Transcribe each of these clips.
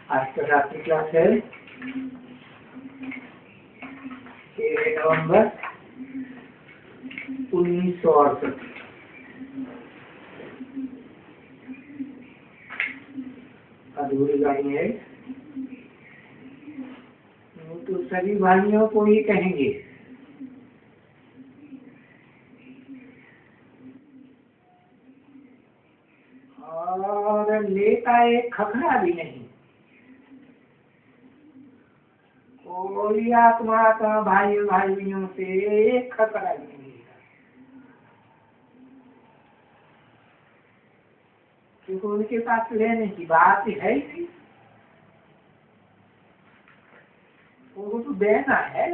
आज का रात्रि क्लास है 6 नवंबर 1968। अधूरी गाड़ी है तो सभी भाइयों को ही कहेंगे। और लेता एक खखड़ा भी नहीं। कोई आत्मा का भाइयों से एक खखड़ा भी नहीं लेता, क्योंकि उनके पास लेने की बात है ही नहीं। उनको तो देना है।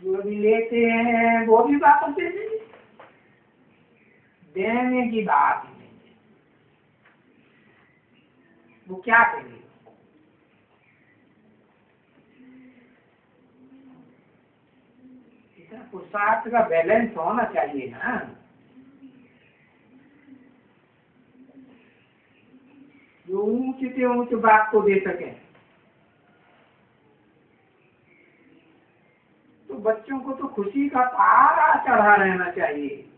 जो भी लेते हैं वो भी वापस दे देंगे। देने की बात ही नहीं है। वो क्या करेंगे? इतना पुरुषार्थ का बैलेंस होना चाहिए ना। जो ऊंच से ऊंच बात को दे सके। तो बच्चों को तो खुशी का पारा चढ़ा रहना चाहिए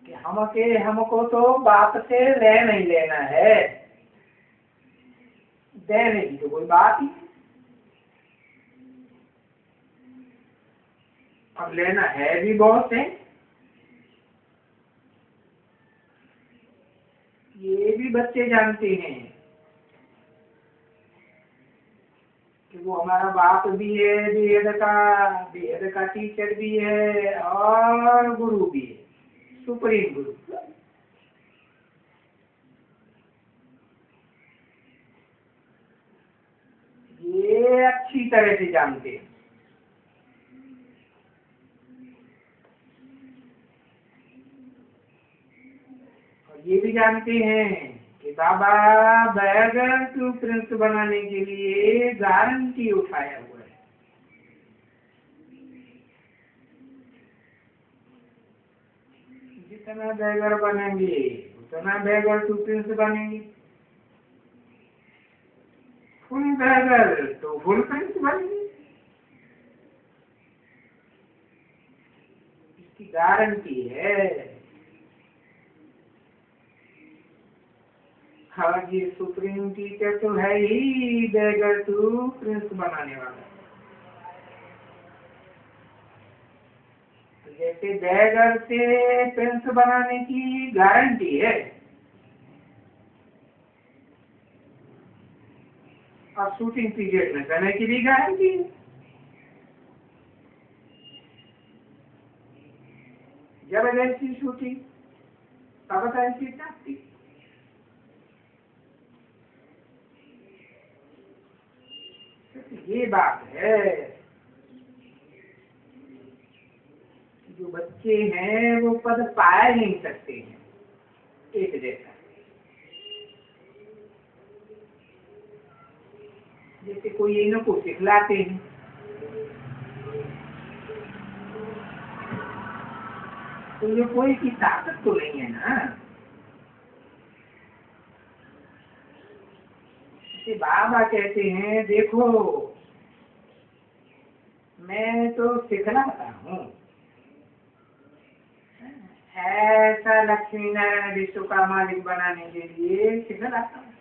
कि हमको तो बाप से ले नहीं लेना है, देने की तो कोई बात ही। अब लेना है भी बहुत है। ये भी बच्चे जानते हैं कि वो हमारा बाप भी है, वेद का टीचर भी है और गुरु भी है, सुप्रीम गुरु। ये अच्छी तरह से जानते हैं। और ये भी जानते हैं कि बाबा बैगर टू प्रिंस बनाने के लिए गारंटी उठाया हुआ है। जितना बैगर बनेंगे उतना बैगर टू प्रिंस बनेंगे। फुल बैगर तो फुल प्रिंस बनेंगे। इसकी गारंटी है। हालांकि सुप्रीम टीचर तो है ही बैगर टू प्रिंस बनाने वाला। तो जैसे बैगर से प्रिंस बनाने की गारंटी है, और शूटिंग पीरियड में समय की भी गारंटी है। जबरदस्ती शूटिंग जबरदस्ती नास्ती। ये बात है। जो बच्चे हैं वो पद पाया नहीं सकते हैं एक जैसा। जैसे कोई इनको सिखलाते हैं, तो ये कोई की ताकत तो नहीं है ना। जैसे बाबा कहते हैं, देखो मैं तो सिखलाता हूँ, ऐसा लक्ष्मी नारायण विश्व का मालिक बनाने के लिए सिखलाता हूँ।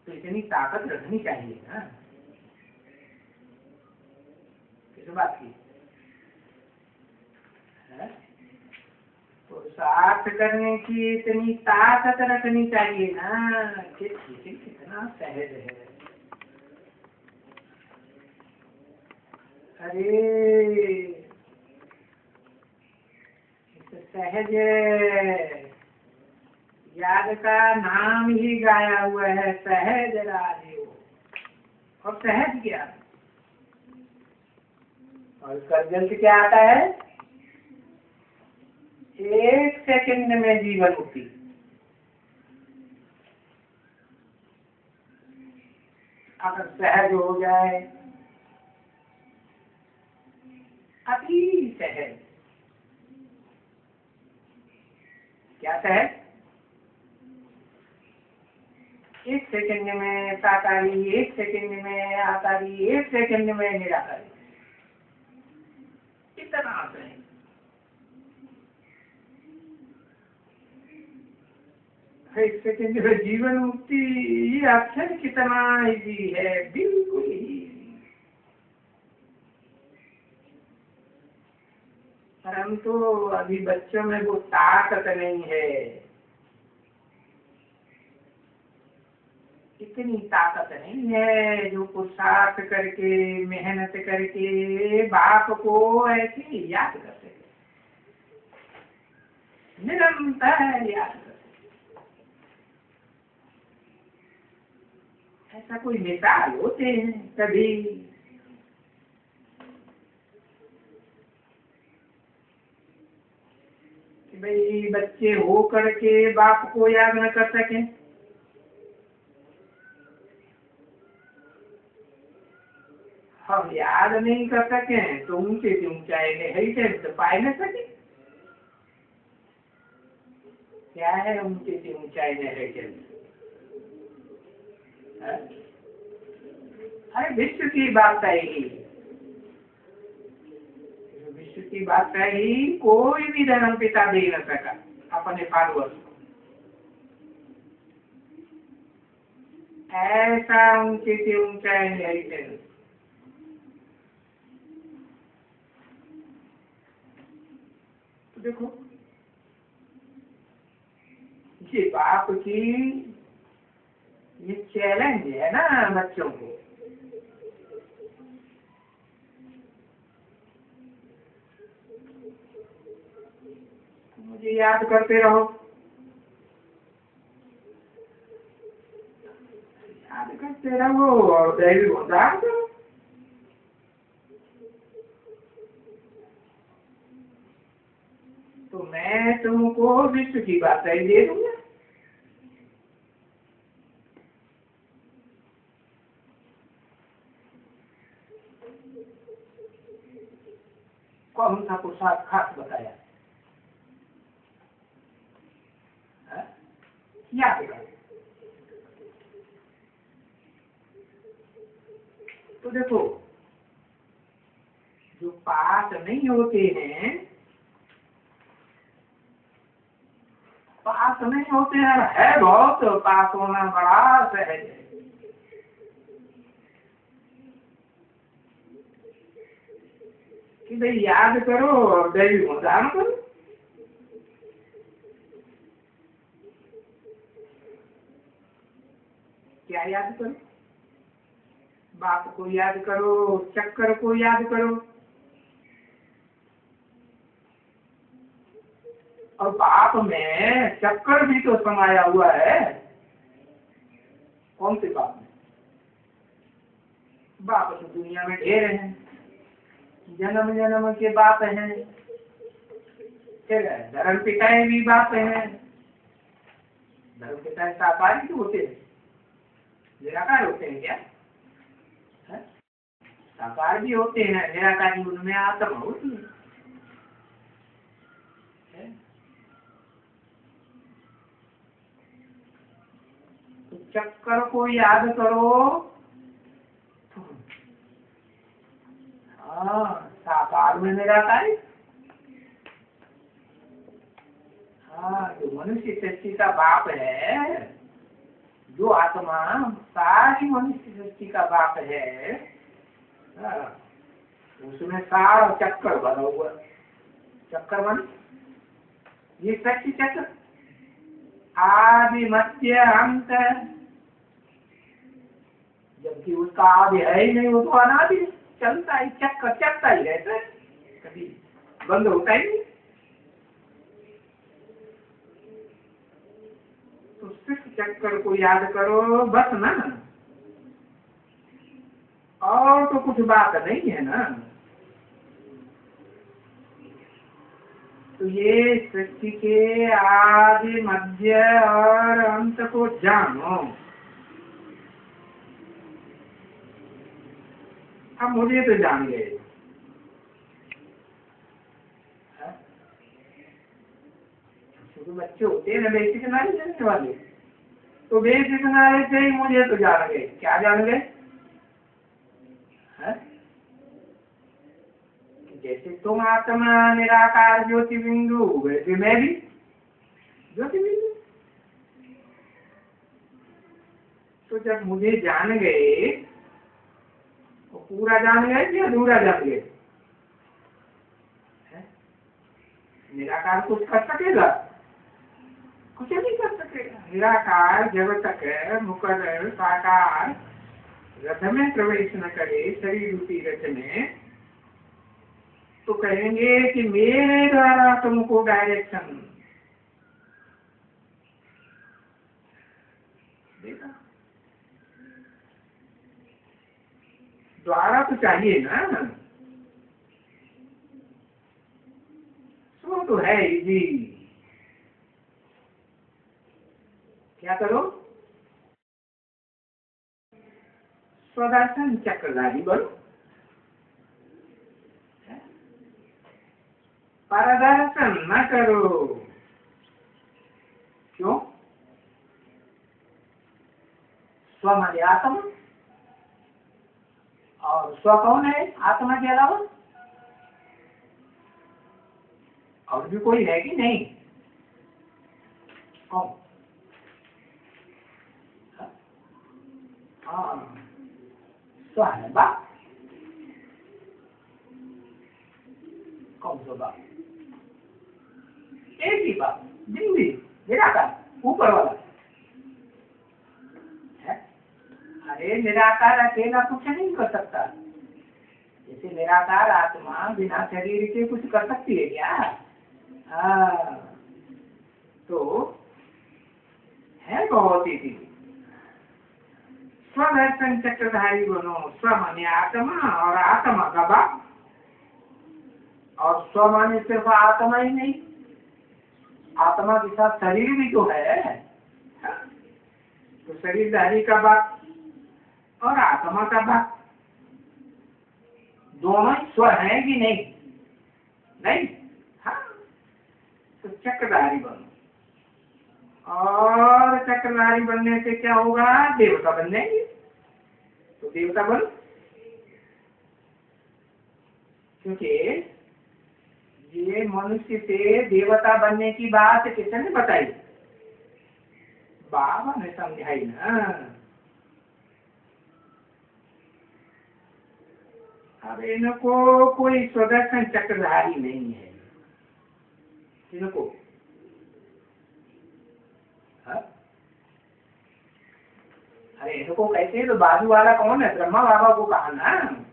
तो इतनी ताकत रखनी चाहिए ना। किस बात की? पुरुषार्थ करने की इतनी ताकत रखनी चाहिए ना कि कितना सहज है। अरे सहज याद का नाम ही गाया हुआ है, सहज राजयोग। और सहज क्या, और इसका रिजल्ट क्या आता है? 1 सेकंड में जीवन मुक्ति। अगर सहज हो जाए अति सहज। क्या सहज? एक सेकंड में साकारी, एक सेकंड में आकारी, एक सेकंड में निराकारी। कितना सहज। एक सेकंड में जीवन मुक्ति, ये अक्षर कितना इजी है, बिल्कुल ही। परंतु अभी बच्चों में वो ताकत नहीं है, इतनी ताकत नहीं है जो पुरुषार्थ करके मेहनत करके बाप को ऐसे याद कर सके, निरंतर याद कर सके। ऐसा कोई मिसाल होते हैं कभी? कि भाई बच्चे हो करके बाप को याद न कर सके। हम याद नहीं कर सके तो ऊंचे से ऊंचाई में हेरिटेज तो पाए न सके। क्या है ऊंचे से ऊंचाई में हेरिटेज? अरे विश्व की बात ही, विश्व की बात ही कोई भी धर्म पिता दे न सका अपने फॉलोअर्स को। ऐसा ऊंचे से ऊंचाई में हेरिटेज। तो देखो ये बाप की ये चैलेंज है ना बच्चों को। मुझे याद करते रहो, याद करते रहो और दैवी उद्धार करो। तो मैं तुमको विश्व की बातें दे दूंगा। कौन सा पुरुषार्थ खास बताया? याद करो। तो देखो जो पास नहीं होते हैं, पास नहीं होते हैं, है बहुत पास होना बड़ा सहज है। कि भाई याद करो और दैवी उद्धार करो। क्या याद करो? बाप को याद करो, चक्कर को याद करो। और बाप में चक्कर भी तो समाया हुआ है। कौन से बाप में? बाप तो दुनिया में ढेर हैं, जन्म जन्म के बाप हैं। फिर धर्म पिताएं भी बाप हैं। धर्म पिताएं साकार ही होते हैं, निराकार होते हैं क्या? साकार भी होते हैं, निराकार उनमें आत्मा होती है। तो चक्कर को याद करो। हाँ, साकार में निराकारी। हाँ, जो मनुष्य सृष्टि का बाप है, जो आत्मा सारी मनुष्य सृष्टि का बाप है, उसमें सारा चक्कर बना हुआ। चक्कर बन ये सृष्टि चक्र आदि मध्य अंत, जबकि उसका आदि है ही नहीं, वो तो अनादि चलता ही, चक्कर चलता ही रहता है, कभी बंद होता ही नहीं। तो सिर्फ चक्कर को याद करो बस ना, और तो कुछ बात नहीं है ना। तो ये सृष्टि के आदि मध्य और अंत को जानो। अब मुझे तो जान गए, छोटे बच्चे होते हैं ना बेसिक नॉलेज देने वाले, तो बेसिक नॉलेज से ही मुझे तो जान गए। क्या जान गए? जैसे तुम आत्मा निराकार ज्योति बिंदु, वैसे मैं भी ज्योति बिंदु। तो जब मुझे जान गए तो पूरा जान गए कि अधूरा जान गए? निराकार कुछ कर सकेगा? कुछ नहीं कर सकेगा। निराकार जब तक मुकर्रर साकार रथ में प्रवेश न करे, शरीर रूपी रथ में, तो कहेंगे कि मेरे द्वारा तुमको डायरेक्शन देखा। द्वारा तो चाहिए ना, सो तो है जी। क्या करो? स्वदर्शन चक्रधारी बनो, परदर्शन न करो। क्यों? स्व माने आत्मा, और स्व कौन है आत्मा के अलावा? और भी कोई है कि नहीं? कौन? हाँ, स्व है बाप। कौन सा बाप? एक ही बाप, बिंदी निराकार, ऊपर वाला है। अरे निराकार अकेला कुछ नहीं कर सकता। जैसे निराकार आत्मा बिना शरीर के कुछ कर सकती है क्या? हाँ, तो है बहुत ही चीज। स्वदर्शन चक्रधारी बनो। स्व माने आत्मा, और आत्मा का बाप। और स्व माने सिर्फ आत्मा ही नहीं, आत्मा के साथ शरीर भी तो है। तो शरीरधारी का बाप और आत्मा का बाप दोनों स्व है कि नहीं? नहीं। हाँ, तो चक्रधारी बनो। और चक्रधारी बनने से क्या होगा? देवता बन जाएंगे। तो देवता बनो, क्योंकि ये मनुष्य से देवता बनने की बात किसने बताई? बाबा ने समझाई ना। अब इनको कोई स्वदर्शन चक्रधारी नहीं है इनको। अरे इनको कैसे? तो बाजू वाला कौन है? ब्रह्मा बाबा को कहा ना,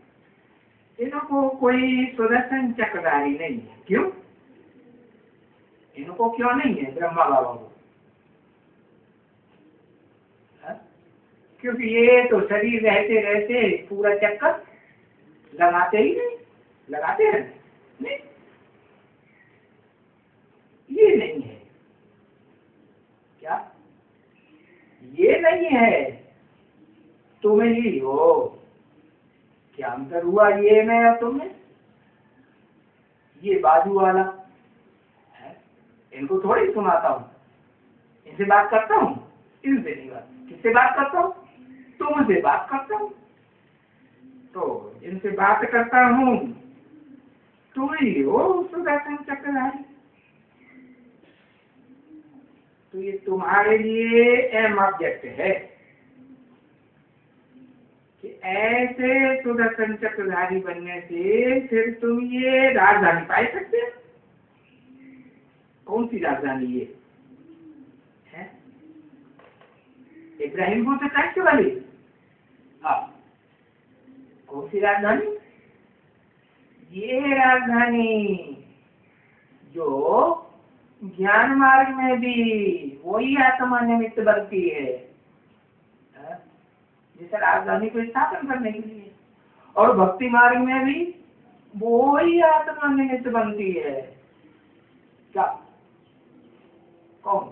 इनको कोई स्वदर्शन चक्रधारी नहीं है। क्यों? इनको क्यों नहीं है ब्रह्मा बाबा को? क्योंकि ये तो शरीर रहते रहते पूरा चक्कर लगाते ही नहीं। लगाते हैं नहीं, ये नहीं है। क्या? ये नहीं है, तुम ही हो। क्या अंतर हुआ ये में और तुम में? ये बाजू वाला है, इनको थोड़ी सुनाता हूँ, इनसे बात करता हूँ। इनसे नहीं बात, किससे बात करता हूँ? तुमसे बात करता हूँ। तो इनसे बात करता हूँ, तुम ही हो सुदर्शन चक्रधारी। तो ये तुम्हारे लिए एम ऑब्जेक्ट है कि ऐसे सुदर्शन चक्रधारी बनने से फिर तुम ये राजधानी पा सकते हो। कौन सी राजधानी ये है? इब्राहिमपुर से टैक्स वाली? हाँ, कौन सी राजधानी? ये राजधानी जो ज्ञान मार्ग में भी वही आत्मा निमित्त बनती है, जैसे राजधानी को स्थापन करने के लिए, और भक्ति मार्ग में भी वही आत्मा निमित्त बनती है। क्या? कौन?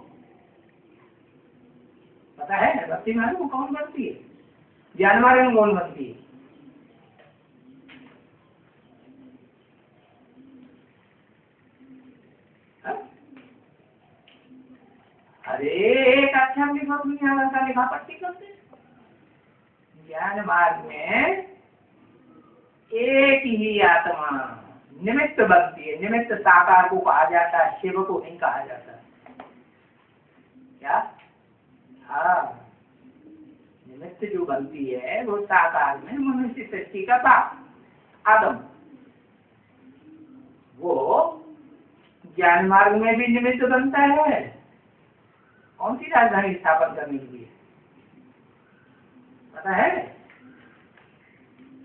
पता है? भक्ति मार्ग में कौन बनती है? ज्ञान मार्ग में कौन बनती है? अरे एक अक्षर भी बहुत नहीं आता, लिखा पट्टी करते। ज्ञान मार्ग में एक ही आत्मा निमित्त बनती है। निमित्त साकार को कहा जाता है, शिव को नहीं कहा जाता। क्या? हाँ, निमित्त जो बनती है वो साकार में मनुष्य सृष्टि का बाप आदम, वो ज्ञान मार्ग में भी निमित्त बनता है। कौन सी राजधानी स्थापन करने के लिए पता है?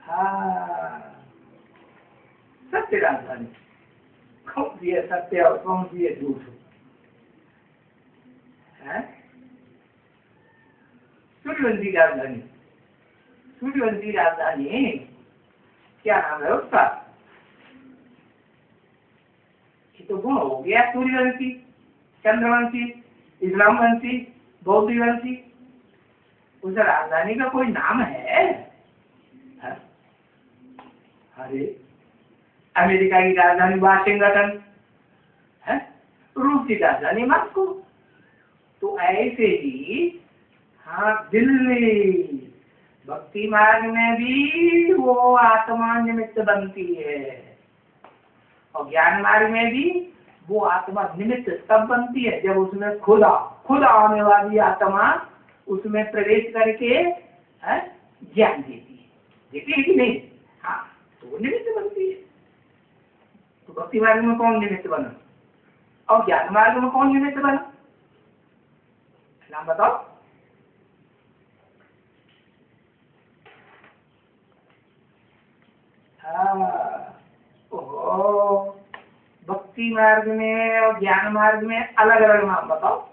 हाँ, सत्य राजधानी। कौन सी है सत्य और कौन सी है झूठ है? सूर्यवंशी राजधानी। सूर्यवंशी राजधानी क्या नाम है उसका? ये तो गुण हो गया, सूर्यवंशी, चंद्रवंशी, इस्लामवंशी, बौद्धवंशी। उस राजधानी का कोई नाम है? अरे अमेरिका की राजधानी वाशिंगटन है, रूस की राजधानी मॉस्को। तो ऐसे ही हाँ, दिल्ली भक्ति मार्ग में भी वो आत्मा निमित्त बनती है, और ज्ञान मार्ग में भी वो आत्मा निमित्त तब बनती है जब उसमें खुद आने वाली आत्मा उसमें प्रवेश करके ज्ञान देती है कि नहीं? हाँ, तो वो निमित्त बनती है। तो भक्ति मार्ग में कौन निमित्त बना और ज्ञान मार्ग में कौन निमित्त बना? नाम बताओ। हाँ, ओहो, भक्ति मार्ग में और ज्ञान मार्ग में अलग अलग नाम बताओ।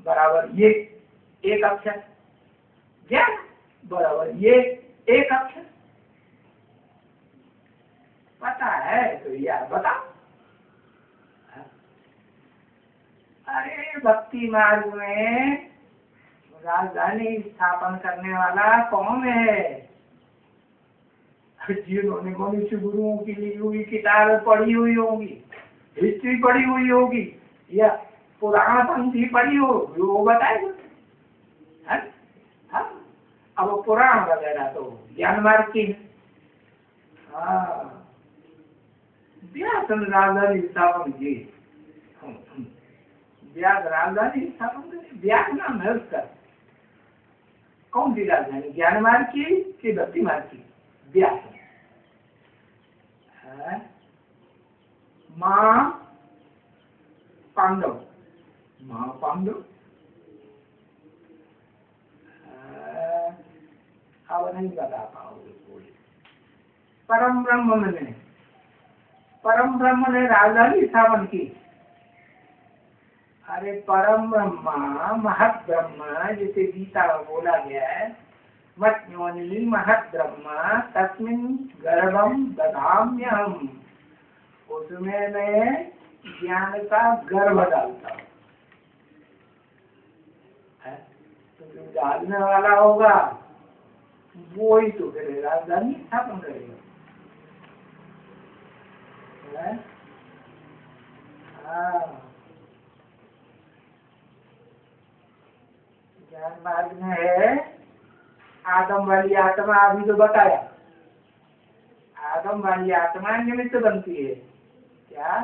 बराबर ये एक अक्षर, ज्ञान बराबर ये एक अक्षर। पता है तो यार बता। अरे भक्ति मार्ग में राजधानी स्थापन करने वाला कौन है? जिन्होंने मनुष्य गुरुओं की लिखी हुई किताबें पढ़ी हुई होगी, हिस्ट्री पढ़ी हुई होगी, या पुराण पंथी पढ़ी हो, वो बताएगा। अब पुराण वगैरह तो ज्ञान मार्ग की। हाँ, व्यास राजधानी स्थापन की। व्यास राजधानी स्थापन की, व्यास नाम है उसका। कौन सी राजधानी, ज्ञान मार्ग की कि भक्ति मार्ग की? व्यास। मां पांडव, मां पांडव। अब नहीं बता पाओगे कोई। परम ब्रह्म ने राजधानी स्थापन की। अरे परम ब्रह्मा महत ब्रह्म, जिसे गीता में बोला गया है, मत्योनि महत ब्रह्म तस्मिन् गर्भम दधाम्यहम्, उसमें मैं ज्ञान का गर्भ डालता हूँ। तो जो डालने वाला होगा वो ही तो फिर राजधानी स्थापन करेगा। हाँ, ज्ञान मार्ग में है आदम वाली आत्मा। अभी तो बताया, आदम वाली आत्मा निमित्त बनती है क्या?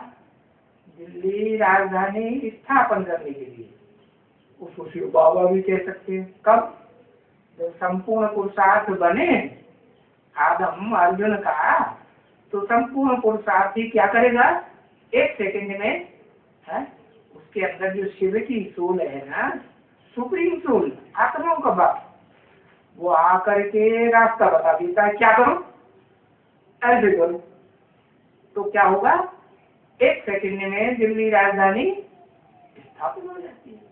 दिल्ली राजधानी स्थापन करने के लिए। उसको शिव बाबा भी कह सकते हैं। कब? जब संपूर्ण पुरुषार्थ बने आदम अर्जुन का, तो संपूर्ण पुरुषार्थ ही क्या करेगा? एक सेकंड में उसके अंदर जो शिव की सोल है ना, सुप्रीम सोल, आत्माओं का बाप, वो आकर के रास्ता बता देता है। क्या करो? ऐसे करो। तो क्या होगा? एक सेकंड में दिल्ली राजधानी स्थापन हो जाती है।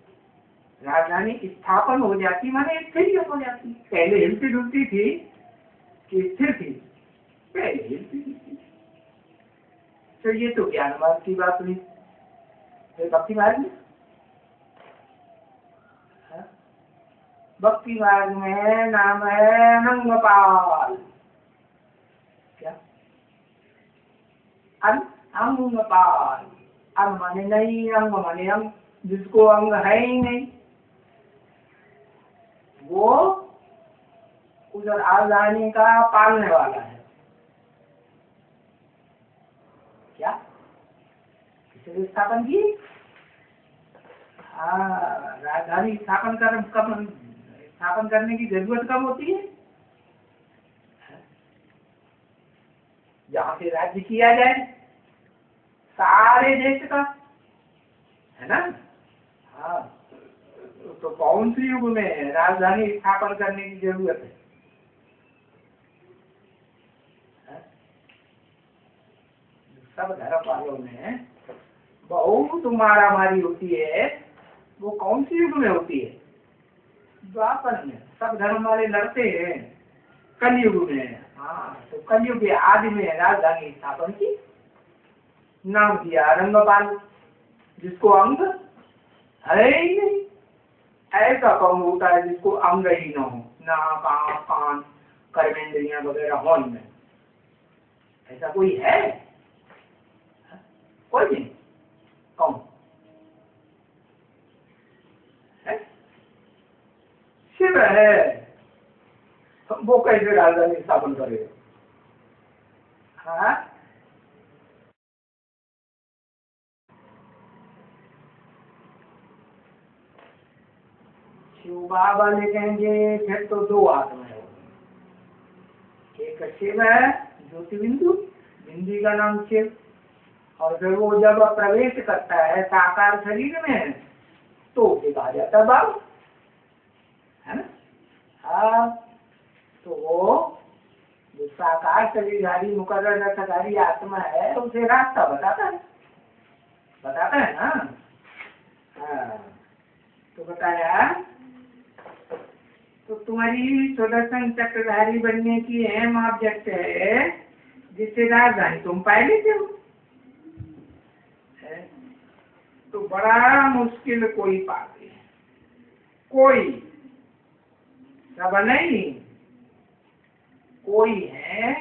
राजधानी स्थापन हो जाती माने स्थिर हो जाती। पहले हिलती डुलती थी कि स्थिर थी? पहले हिलती डुलती। तो ये तो ज्ञान मार्ग की बात हुई। भक्ति मार्ग में, भक्ति मार्ग में नाम है नंगपाल। क्या? अंग पाल। अंग माने नहीं, अंग माने अंग, जिसको अंग है ही नहीं वो उस राजधानी का पालने वाला है। क्या किसने स्थापन की? हाँ, राजधानी स्थापन करने की जरूरत कब होती है? जहाँ से राज्य किया जाए सारे देश का, है ना। हाँ, तो कौन सी युग में राजधानी स्थापन करने की जरूरत है? सब धर्म वालों में बहुत मारामारी होती है, वो कौन सी युग में होती है? द्वापर में सब धर्म वाले लड़ते हैं। कलयुग में, हाँ, तो कलयुग के आदि में राजधानी स्थापन की, नाम दिया रंगपाल, जिसको अंग है ही नहीं। ऐसा कौन होता है जिसको अंग ही न हो, नाक आँख कान कर्मेंद्रियां वगैरह हो इनमें? ऐसा कोई है? कोई नहीं। कौन है? शिव है। वो कैसे राजधानी स्थापन करेगा? हाँ, शिव बाबा लिखेंगे फिर तो दो आत्माएं होगी। एक शिव है ज्योति बिंदु, बिंदी का नाम शिव, और फिर वो जब प्रवेश करता है साकार शरीर में तो कहा जाता है बाबा, है ना। हाँ, तो वो जो साकार शरीरधारी मुकर्रर रसधारी आत्मा है उसे रास्ता बताता है ना। हाँ, तो बताया तो तुम्हारी सुदर्शन चक्रधारी बनने की अहम ऑब्जेक्ट है जिससे राजधानी तुम पाए लेते हो। तो बड़ा मुश्किल कोई पाते है, कोई सब नहीं, कोई है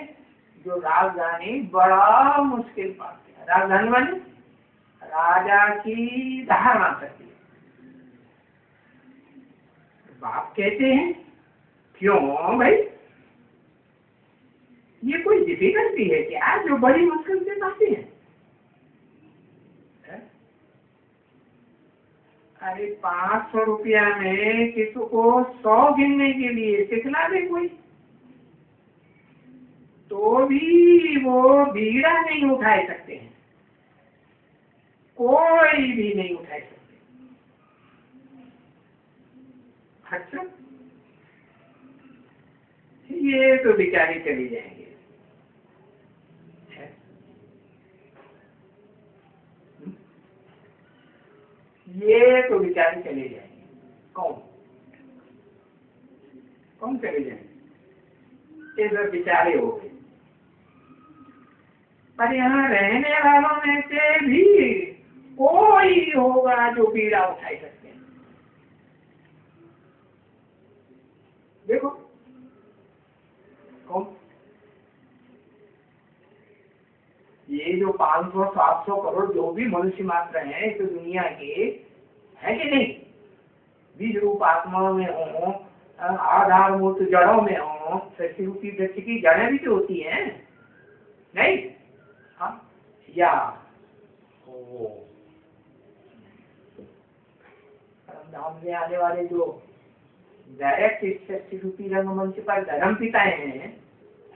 जो राजधानी बड़ा मुश्किल पाते हैं। राजधानी माने राजा की धारणा करती है। बाप कहते हैं क्यों भाई, ये कोई डिफिकल्टी है क्या जो बड़ी मुश्किल से पाते हैं? अरे 500 रुपया में किसी को 100 गिनने के लिए सिखला दे कोई, तो भी वो बीड़ा नहीं उठा सकते हैं, कोई भी नहीं उठा सकते। अच्छा, ये तो बेचारे चले जाएंगे। ये तो बेचारे चले जाएंगे। कौन कौन चले जाएंगे? ये सब बेचारे हो गए। पर यहाँ रहने वालों में से भी कोई होगा जो पीड़ा उठाई सकते हैं। देखो कौन, ये जो 500-700 करोड़ जो भी मनुष्य मात्र हैं इस दुनिया के, है कि नहीं, बीज रूप आत्मा में हो, आधारभूत जड़ों में हो, सृष्टि रूपी वृक्ष की जड़ें भी तो होती हैं, नहीं? हाँ, या धाम में आने वाले जो डायरेक्ट सृष्टि रूपी रंगमंच पर धर्म पिताएं हैं,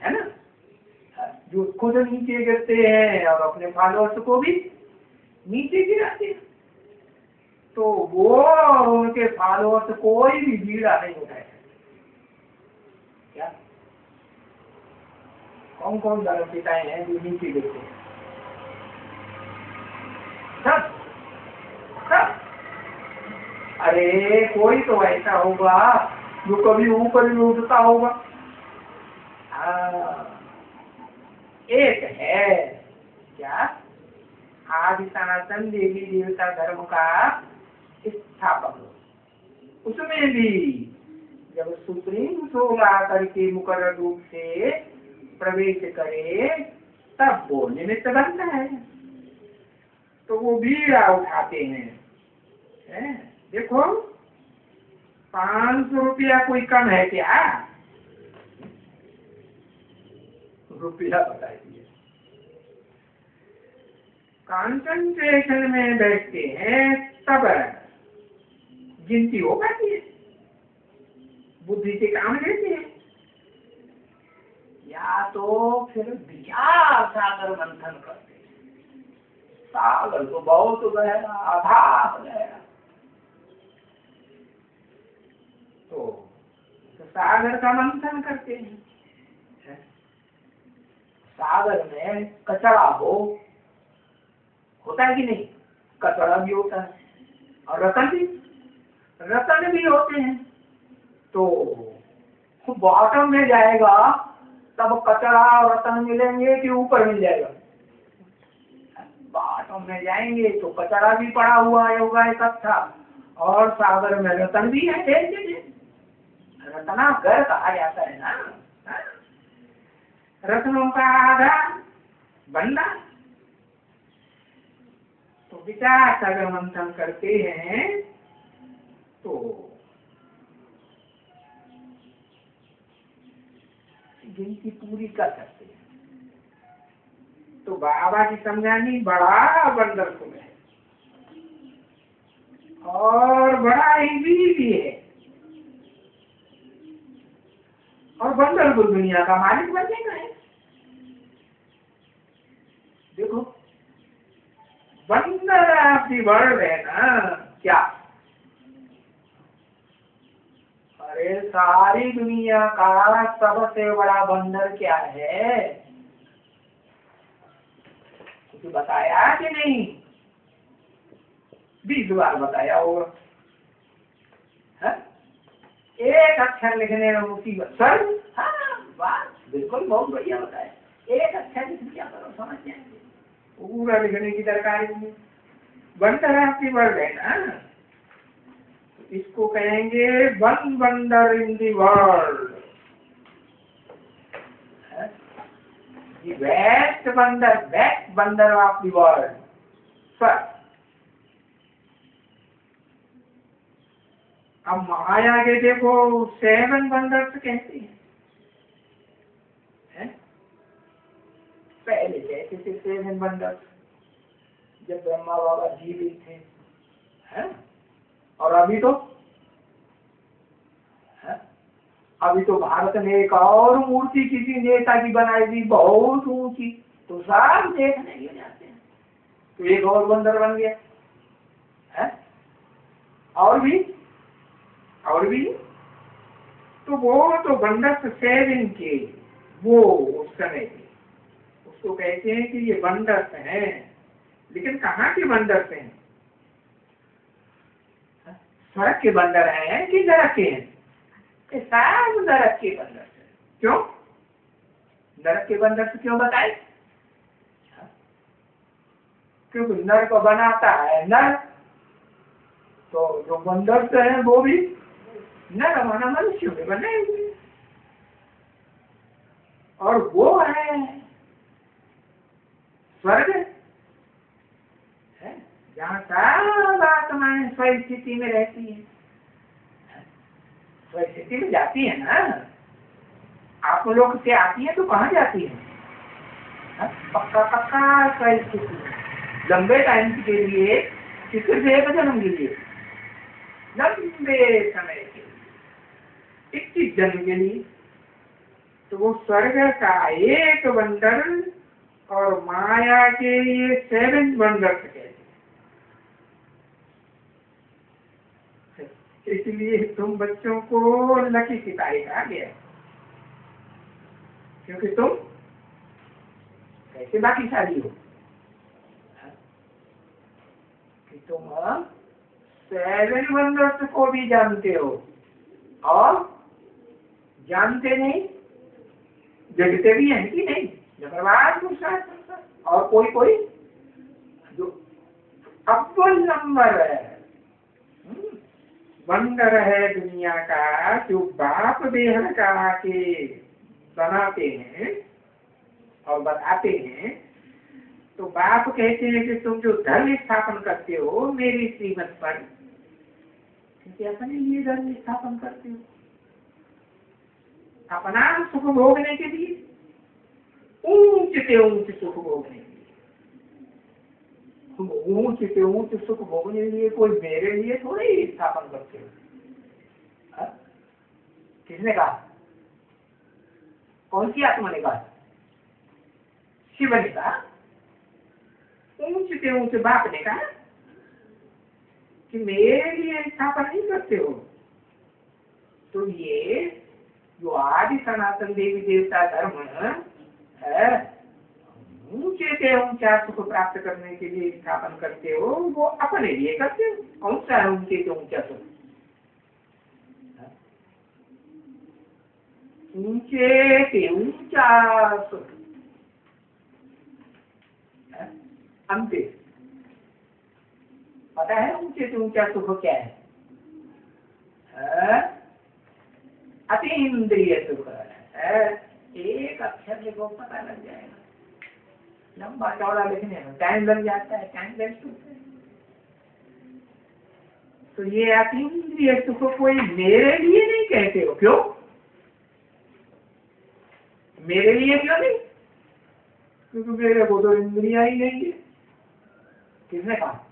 है ना, जो खुद नीचे गिरते हैं और अपने फॉलोअर्स को भी नीचे गिराते हैं, तो वो और उनके फॉलोअर्स कोई भी बीड़ा नहीं उठाए। क्या कौन कौन धर्म पिताएं हैं जो नीचे गिरते हैं? सब सब। अरे कोई तो ऐसा होगा जो कभी ऊपर भी उठता होगा। एक है क्या, आदि सनातन देवी देवता धर्म का स्थापक, उसमें भी जब सुप्रीम सोल आकर के मुकर्रर रूप से प्रवेश करे तब वो निमित्त बनता है। तो वो बीड़ा उठाते हैं। देखो 500 रुपया कोई कम है क्या? रुपया बताइए। कंसंट्रेशन में बैठते हैं तब गिनती हो पाती है, बुद्धि से काम लेते हैं, या तो फिर विचार सागर मंथन करते हैं। सागर तो बहुत गहरा अथाह गहरा, तो सागर का मंथन करते हैं। सागर में कचरा होता है कि नहीं? कचरा भी होता है और रतन भी होते हैं। तो बॉटम में जाएगा तब कचरा और रतन मिलेंगे कि ऊपर मिल जाएगा? बॉटम में जाएंगे तो कचरा भी पड़ा हुआ होगा इकट्ठा, और सागर में रतन भी है। रत्ना घर कहा जाता है ना, रत्नों का आधार बंदा। तो विचार सागर मंथन करते हैं तो गिनती पूरी कर सकते हैं। तो बाबा की समझानी बड़ा वंडरफुल है और बड़ा इजी भी है, और वंडरफुल दुनिया का मालिक बनेगा है। देखो वंडर ऑफ द वर्ल्ड है ना क्या? अरे सारी दुनिया का सबसे बड़ा वंडर क्या है? कुछ बताया कि नहीं? 20 बार बताया होगा। एक अक्षर लिखने में मुसीबत सर। हाँ बात बिल्कुल बहुत बढ़िया बताया। एक अक्षर लिख दिया करो, समझ जाएंगे। पूरा लिखने की दरकार नहीं। वंडर ऑफ द वर्ल्ड है ना, इसको कहेंगे one wonder in the world, best wonder of the world. Sir अब माया के देखो 7 वंडर्स कहते हैं। पहले कहते थे 7 वंडर्स जब ब्रह्मा बाबा जीवित थे, हैं? और अभी तो भारत ने एक और मूर्ति किसी नेता की बनाई थी बहुत ऊंची, तो सब देखने के जाते हैं। तो एक और वंडर बन गया है। और भी तो वो तो वंडर्स 7 के वो उस समय के, उसको कहते हैं कि ये वंडर्स हैं। लेकिन कहाँ के वंडर्स हैं? स्वर्ग के वंडर हैं कि नरक के हैं? सब नरक के वंडर्स हैं। क्यों नरक के वंडर्स क्यों बताए? क्योंकि नर को बनाता है नर, तो जो वंडर्स हैं वो भी नर माना मनुष्य में बने हुए, और वो है स्वर्ग है जहाँ सब आत्माएं स्वस्थिति में रहती है। स्वस्थिति में जाती है ना, आप लोग से आती है तो कहाँ जाती है? पक्का स्वस्थिति, लंबे टाइम के लिए, सिर्फ एक जन्म के लिए, लंबे समय के लिए, 21 जन्म के लिए। तो वो स्वर्ग का एक वंडर और माया के लिए 7 वंडर कहते हैं। इसलिए तुम बच्चों को लकी सितारे कहा गया, क्योंकि तुम कैसे भाग्यशाली हो कि तुम 7 वंडर्स को भी जानते हो, और जानते नहीं जगते भी हैं कि नहीं? और कोई जो अव्वल नंबर है वंडर है दुनिया का, जो बाप बेहद का आके बनाते हैं, और बताते हैं, तो बाप कहते हैं कि तुम जो धर्म स्थापन करते हो मेरी श्रीमत पर, क्योंकि अपने लिए धर्म स्थापन करते हो, अपना सुख भोगने के लिए, ऊंच से ऊंच सुख भोगने के लिए। तुम ऊंच से ऊंच सुख भोगने के लिए कोई मेरे लिए थोड़ी स्थापन करते हो। किसने कहा? कौन सी आत्मा ने कहा? शिव ने कहा। ऊंच से ऊंच बाप ने कहा कि मेरे लिए स्थापन नहीं करते हो। तो ये जो आदि सनातन देवी देवता धर्म है, ऊंचे से ऊंचा सुख प्राप्त करने के लिए स्थापन करते हो, वो अपने लिए करते हो। कौन सा है ऊंचे से ऊंचा सुख? ऊंचे से ऊंचा सुख अंते पता है? ऊंचे से ऊंचा सुख क्या है? अतीन्द्रिय सुख है। एक अक्षर देखो पता लग जाएगा, लंबा चौड़ा लिखने में टाइम लग जाता है, टाइम वेस्ट होता है। तो ये अतीन्द्रिय सुख कोई मेरे लिए नहीं कहते हो। क्यों मेरे लिए? क्यों नहीं? क्योंकि मेरे को तो इंद्रिया ही नहीं है। किसने कहा?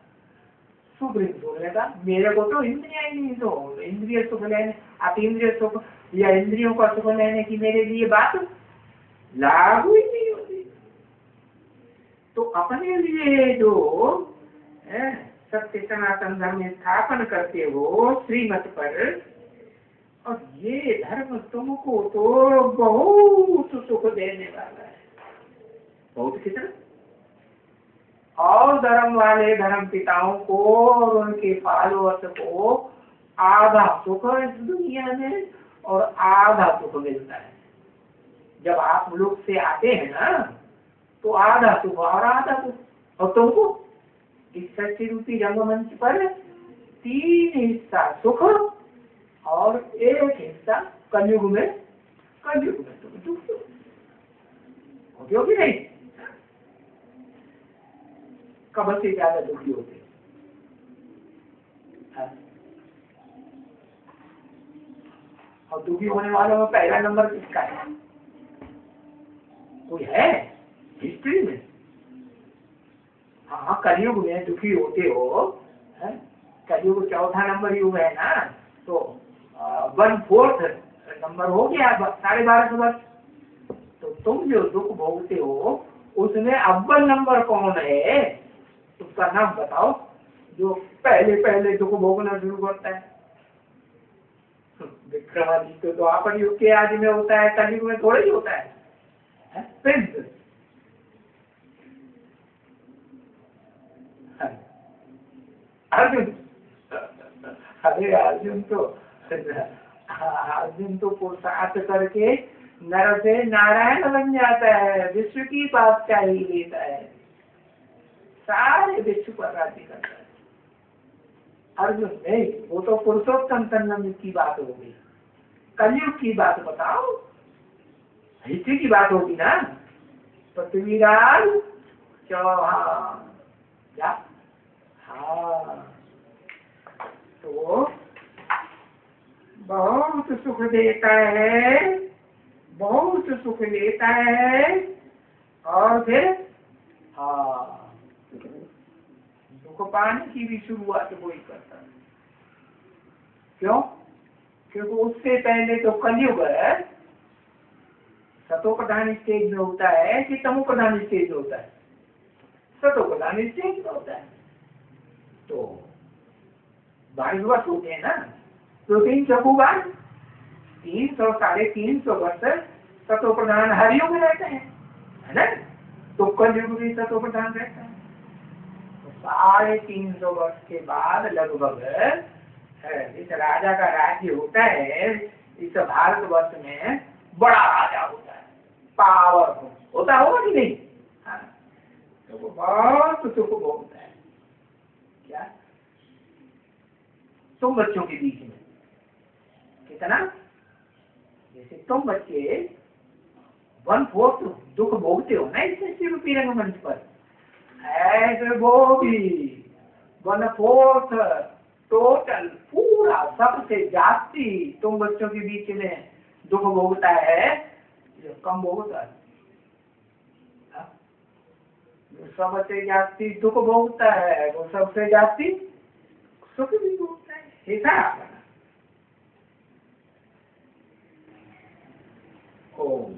सुप्रीम कोर्ट ने कहा मेरे को तो इंद्रिया ही नहीं, तो इंद्रिय सुख लेने, अतीन्द्रिय सुख या इंद्रियों का सुख लेने की मेरे लिए बात लागू ही नहीं होती। तो अपने लिए जो सत्य सनातन धर्म स्थापन करते हो श्रीमत पर, और ये धर्म तुमको तो बहुत सुख देने वाला है। बहुत कितना? और धर्म वाले धर्म पिताओं को और उनके फॉलोअर्स को आधा सुख इस दुनिया में और आधा सुख मिलता है। जब आप लोग से आते हैं ना, तो आधा सुख और आधा सुख, और तुमको इस सच्ची रूपी रंगमंच पर 3 हिस्सा सुख और 1 हिस्सा कलयुग में तुम दुख होते हो कि नहीं? कब से ज्यादा दुखी होते? और दुखी होने वालों में पहला नंबर किसका है? कोई है हिस्ट्री में? हाँ, कलयुग में दुखी होते हो। कलयुग चौथा नंबर युग है ना, तो 1/4 नंबर हो गया 12.5 वर्ष। तो तुम जो दुख भोगते हो उसमें अव्वल नंबर कौन है? उसका नाम बताओ, जो पहले दुख भोगना शुरू करता है। विक्रमादित्य तो द्वापर युग के आदि में होता है, कलयुग में थोड़ा ही होता है। प्रिंस अर्जुन, अरे अर्जुन तो पुरुषार्थ करके नर से नारायण बन जाता है, विश्व की बादशाही लेता है, सारे विश्व पर राज्य करता है। अर्जुन नहीं, वो तो पुरुषोत्तम संगम की बात होगी। कलयुग की बात बताओ, हिस्ट्री की बात होगी ना। पृथ्वीराज चौहान, क्या? हाँ, तो बहुत सुख देता है, बहुत सुख लेता है, और फिर दुख पाने की भी शुरुआत वही करता है। क्यों? क्योंकि उससे पहले तो कलयुग है, सतोप्रधान स्टेज में होता है कि तमोप्रधान स्टेज में होता है? सतोप्रधान स्टेज में होता है। तो 22 वर्ष होते हैं ना, तो 3 चौकू 300 350 वर्ष सतोप्रधान हर युग में रहते हैं, है ना? तो कलयुग भी सतोप्रधान रहता है। तो 350 वर्ष के बाद लगभग इस राजा का राज्य होता है। इस भारतवर्ष में बड़ा राजा होता है, पावरफुल होता होगा कि नहीं? हाँ, तो वो बहुत सुख भोगता है। क्या? तुम बच्चों के बीच में कितना, जैसे तुम बच्चे 1/4 दुख भोगते हो ना इस शिरूपी रंगमंच पर, ऐसे वो भी 1/4 टोटल पूरा सबसे जास्ती तुम बच्चों के बीच में दुख भोगता है, जो कम भोगता है। हाँ? जो सबसे जास्ती दुख भोगता है वो सबसे जास्ती सुख भी भोगता है। ठीक है आपका। ओम